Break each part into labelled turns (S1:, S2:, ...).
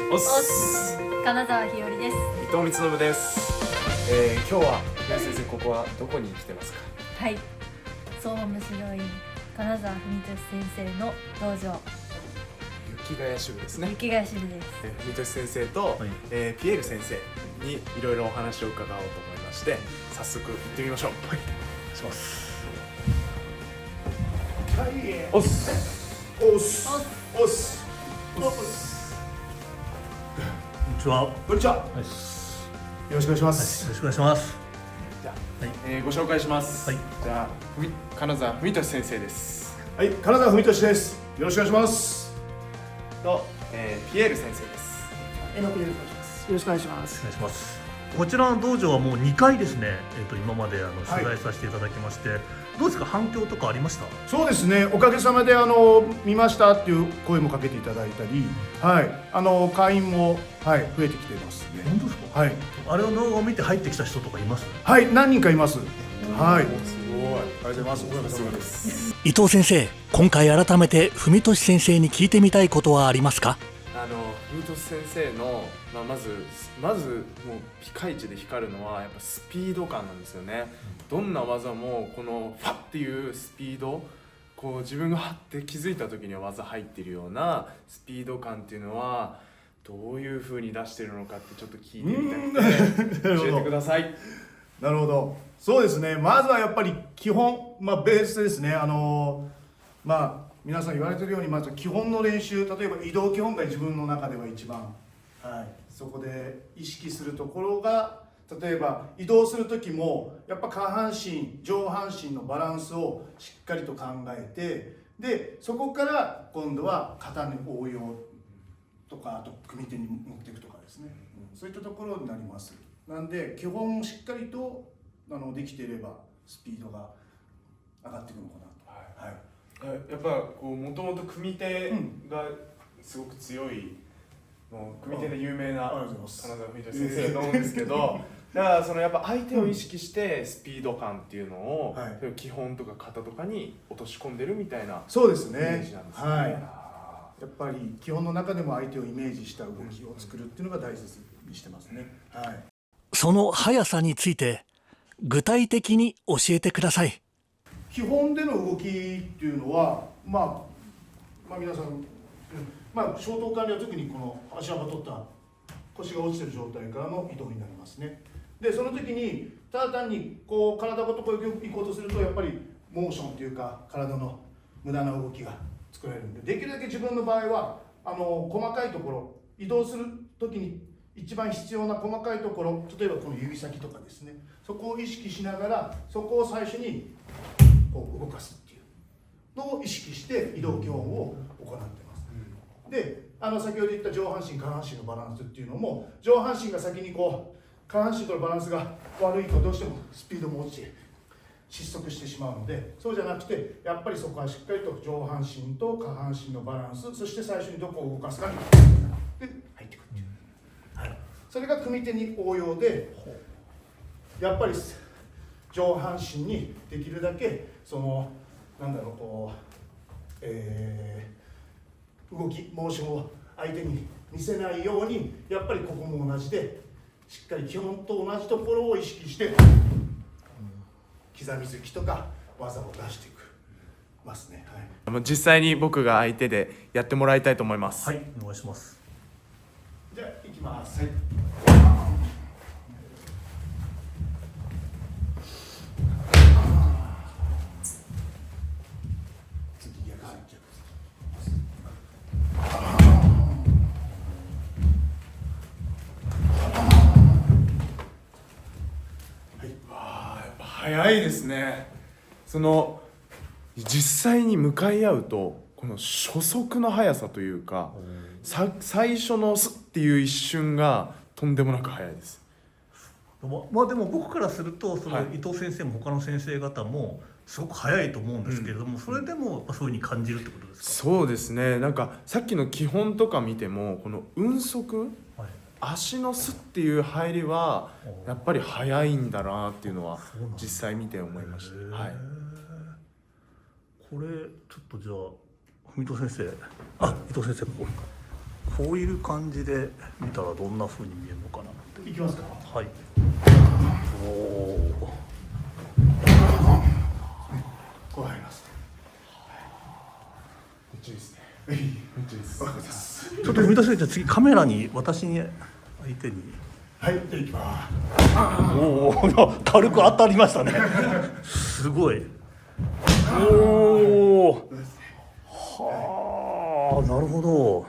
S1: おっす。
S2: 金沢ひよりです。
S1: 伊藤光信です。今日は先生、ここはどこに来てますか？
S2: はい。総務指導員金沢文俊先生の道場。
S1: 雪ヶ谷支部ですね。
S2: 雪ヶ谷支部です。
S1: 文俊先生と、ピエール先生にいろいろお話を伺おうと思いまして、早速行ってみましょう。はい。お願いします。おっす。おっす。おっす。おっす。
S3: こんにちは。
S1: こんにちは。
S3: はい、
S1: よろしくお願いします。
S3: よろしくお願いします。
S1: じゃあ、
S3: はい、
S1: ご紹介します。
S3: はい。
S1: じゃあ、金沢文俊先生です。
S4: はい、金沢文俊です。よろしくお願いします。
S1: と、ピエール先生です。
S5: ピエールと申します。よろしくお願いします
S3: お願いします。こちらの道場はもう2回ですね。今まで取材させていただきまして、どうですか、反響とかありました？
S4: そうですね。おかげさまで見ましたっていう声もかけていただいたり、はい、会員も増えてきていますね。
S3: 本当ですか？
S4: はい。
S3: あれの動画を見て入ってきた人とかいます？
S4: はい、何人かいます。はい。
S1: すごい。ありがとうございます。おかげさまです。
S6: 伊藤先生、今回改めて文俊先生に聞いてみたいことはありますか？
S1: 文俊先生の、まずもうピカイチで光るのはやっぱスピード感なんですよね。どんな技もこのファッっていうスピード、こう自分がハッて気づいた時には技入ってるようなスピード感っていうのはどういう風に出してるのかってちょっと聞いてみたくて教えてください。
S4: なるほど。そうですね。まずはやっぱり基本、ベースですね。皆さん言われてるように、まず基本の練習、例えば移動基本が自分の中では一番、そこで意識するところが、例えば移動する時もやっぱ下半身上半身のバランスをしっかりと考えて、でそこから今度は肩に応用とか、あと組手に持っていくとかですね、そういったところになります。なんで基本をしっかりとできていればスピードが上がっていくのかなと。
S1: やっぱこうもともと組手がすごく強い、もう組手で有名な金沢文俊先生だと思うんですけど、だからそのやっぱ相手を意識してスピード感っていうのを、基本とか型とかに落とし込んでるみたいな
S4: そうですね。
S1: イメージなんですね。
S4: やっぱり基本の中でも相手をイメージした動きを作るっていうのが大切にしてますね。
S6: その速さについて具体的に教えてください。
S4: 基本での動きっていうのは、皆さん、消灯管理は特にこの足幅取った腰が落ちてる状態からの移動になりますね。でその時にただ単にこう体ごとこう行こうとすると、やっぱりモーションっていうか体の無駄な動きが作られるんで、できるだけ自分の場合は細かいところ、移動する時に一番必要な細かいところ、例えばこの指先とかですね、そこを意識しながら、そこを最初にこう動かすっていうのを意識して移動基本を行ってます。で先ほど言った上半身下半身のバランスっていうのも、上半身が先にこう下半身とのバランスが悪いとどうしてもスピードも落ちて失速してしまうので、そうじゃなくてやっぱりそこはしっかりと上半身と下半身のバランス、そして最初にどこを動かすかにで入ってくるっていう、それが組手に応用で、やっぱり上半身にできるだけ動きモーションを相手に見せないように、やっぱりここも同じでしっかり基本と同じところを意識して刻み突きとか技を出していくますね。
S1: 実際に僕が相手でやってもらいたいと思います。
S3: はい、お願いします。
S4: じゃあいきます。
S1: 早いですね。実際に向かい合うと、この初速の速さというか、最初のスッっていう一瞬がとんでもなく速いです。
S3: でも僕からすると伊藤先生も他の先生方もすごく速いと思うんですけれども、それでもそういう風に感じるってことですか？
S1: そうですね。なんかさっきの基本とか見ても、この運足、足のスッっていう入りはやっぱり速いんだなっていうのは実際見て思いました。
S3: これちょっとじゃあ文藤先生、伊藤先生、ここういう感じで見たらどんな風に見えるのかなって。
S4: いきますか。
S3: はい。おお。
S4: こう入ります。
S1: めっちゃいいですね。めっちゃいいです。
S4: わかります。
S3: ちょっと見出せじゃあ次カメラに私に相手に。
S4: はい、じゃあいきます。
S3: おお軽く当たりましたね。すごい。おお。はあなるほど。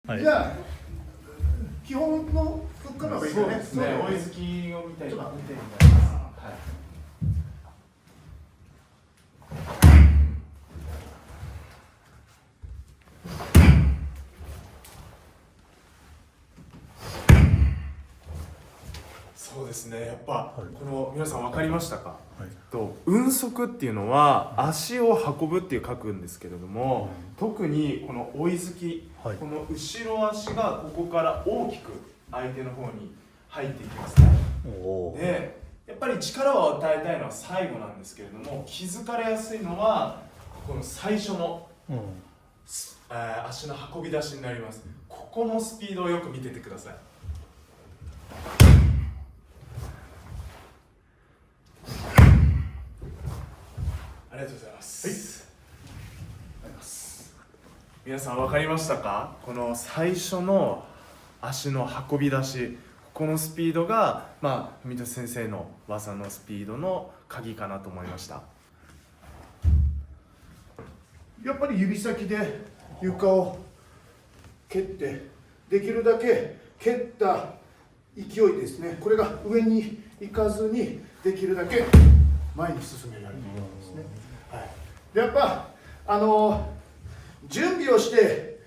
S3: はい。
S4: じゃあ基本のここからはいいかね。
S1: そうですね。追いつきを見たい。
S4: ちょっと
S1: 見てみたいです。はい。そうですね。やっぱ、この皆さん分かりましたか？
S3: はい
S1: 運足っていうのは足を運ぶっていう書くんですけれども、特にこの追い突き、
S3: はい
S1: この後ろ足がここから大きく相手の方に入っていきますね。
S3: おお。
S1: でやっぱり力を与えたいのは最後なんですけれども、気づかれやすいのはこの最初の、足の運び出しになります。ここのスピードをよく見ててください。ありがとうございます。皆さん分かりましたか？この最初の足の運び出し、このスピードが文俊先生の技のスピードの鍵かなと思いました。
S4: やっぱり指先で床を蹴って、できるだけ蹴った勢いですね、これが上に行かずにできるだけ前に進められるんですね。はい、でやっぱ準備をして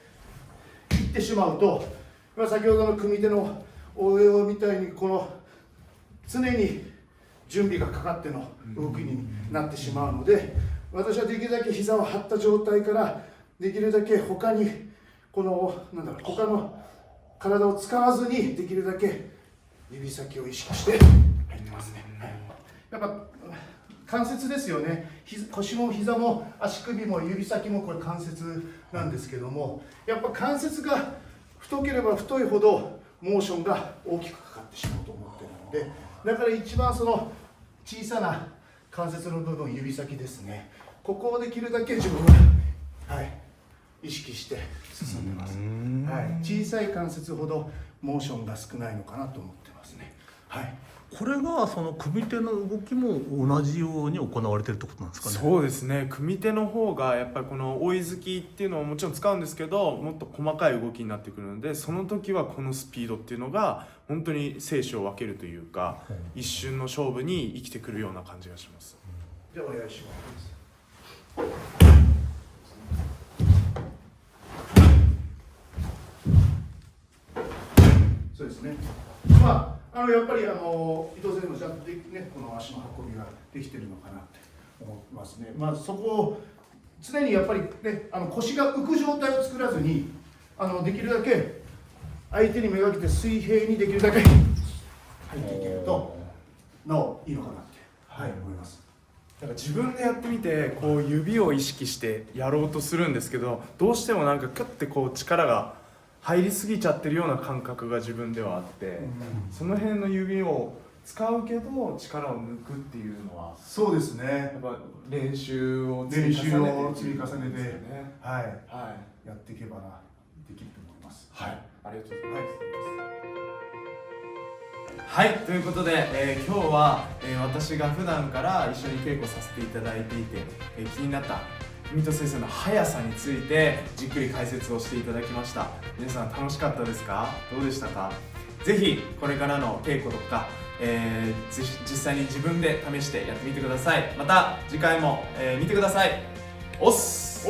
S4: いってしまうと、先ほどの組手の応用みたいにこの常に準備がかかっての動きになってしまうので、私はできるだけ膝を張った状態からできるだけ他に他の体を使わずにできるだけ指先を意識して入ってますね。はい、やっぱ関節ですよね。腰も膝も足首も指先もこれ関節なんですけども、やっぱ関節が太ければ太いほどモーションが大きくかかってしまうと思ってるので、だから一番その小さな関節の部分、指先ですね、ここをできるだけ自分は、はい、意識して進んでます。はい、小さい関節ほどモーションが少ないのかなと思ってますね。はい、
S3: これがその組手の動きも同じように行われてるってことなんですかね。
S1: そうですね。組手の方がやっぱりこの追い突きっていうのをもちろん使うんですけど、もっと細かい動きになってくるので、その時はこのスピードっていうのが本当に生死を分けるというか、一瞬の勝負に生きてくるような感じがします。
S4: じゃあお願いします。そうですね。やっぱり伊藤先生のちゃんとこの足の運びができてるのかなって思いますね。そこを常にやっぱりね、腰が浮く状態を作らずに、できるだけ相手にめがけて水平にできるだけ入っていけるとなおいいのかなって、はい、思います。
S1: なんか自分でやってみてこう指を意識してやろうとするんですけど、どうしてもなんかクッてこう力が入りすぎちゃってるような感覚が自分ではあって、その辺の指を使うけど力を抜くっていうのは
S4: そうですね。
S1: やっぱ練習を積み重ねて、
S4: はい、やっていけばできると思います。
S1: はい、ありがとうございます。はい、ということで、今日は、私が普段から一緒に稽古させていただいていて、気になった文俊先生の速さについてじっくり解説をしていただきました。皆さん楽しかったですか？どうでしたか？ぜひこれからの稽古とか、実際に自分で試してやってみてください。また次回も、見てください。おっす。